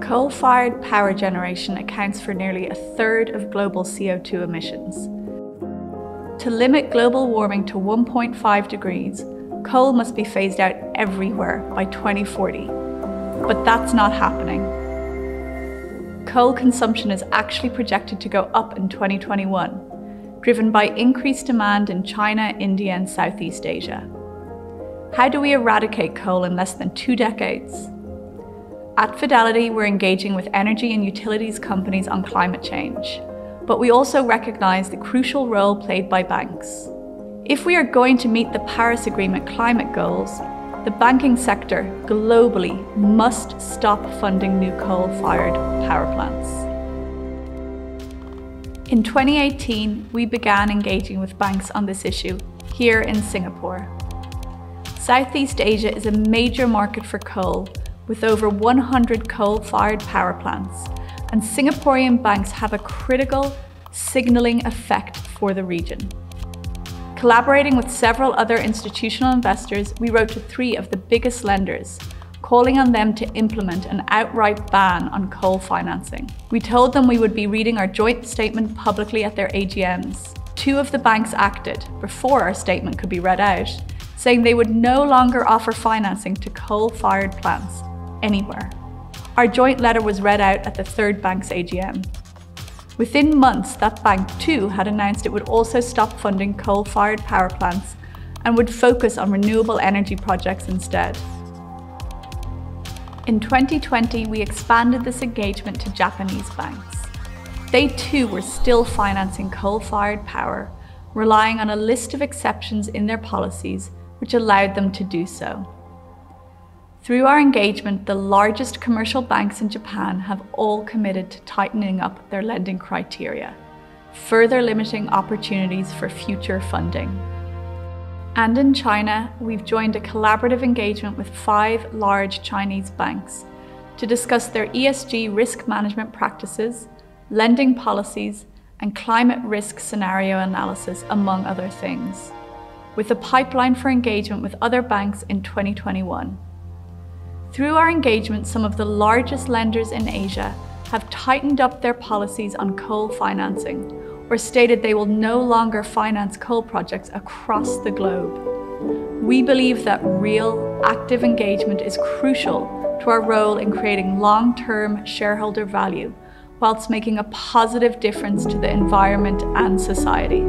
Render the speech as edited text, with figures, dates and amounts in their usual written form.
Coal-fired power generation accounts for nearly a third of global CO2 emissions. To limit global warming to 1.5 degrees, coal must be phased out everywhere by 2040. But that's not happening. Coal consumption is actually projected to go up in 2021, driven by increased demand in China, India, and Southeast Asia. How do we eradicate coal in less than 2 decades? At Fidelity, we're engaging with energy and utilities companies on climate change, but we also recognize the crucial role played by banks. If we are going to meet the Paris Agreement climate goals, the banking sector globally must stop funding new coal-fired power plants. In 2018, we began engaging with banks on this issue here in Singapore. Southeast Asia is a major market for coal, with over 100 coal-fired power plants, and Singaporean banks have a critical signaling effect for the region. Collaborating with several other institutional investors, we wrote to 3 of the biggest lenders, calling on them to implement an outright ban on coal financing. We told them we would be reading our joint statement publicly at their AGMs. 2 of the banks acted before our statement could be read out, saying they would no longer offer financing to coal-fired plants anywhere. Our joint letter was read out at the 3rd bank's AGM. Within months, that bank too had announced it would also stop funding coal-fired power plants and would focus on renewable energy projects instead. In 2020, we expanded this engagement to Japanese banks. They too were still financing coal-fired power, relying on a list of exceptions in their policies which allowed them to do so. Through our engagement, the largest commercial banks in Japan have all committed to tightening up their lending criteria, further limiting opportunities for future funding. And in China, we've joined a collaborative engagement with 5 large Chinese banks to discuss their ESG risk management practices, lending policies, and climate risk scenario analysis, among other things, with a pipeline for engagement with other banks in 2021. Through our engagement, some of the largest lenders in Asia have tightened up their policies on coal financing, or stated they will no longer finance coal projects across the globe. We believe that real, active engagement is crucial to our role in creating long-term shareholder value, whilst making a positive difference to the environment and society.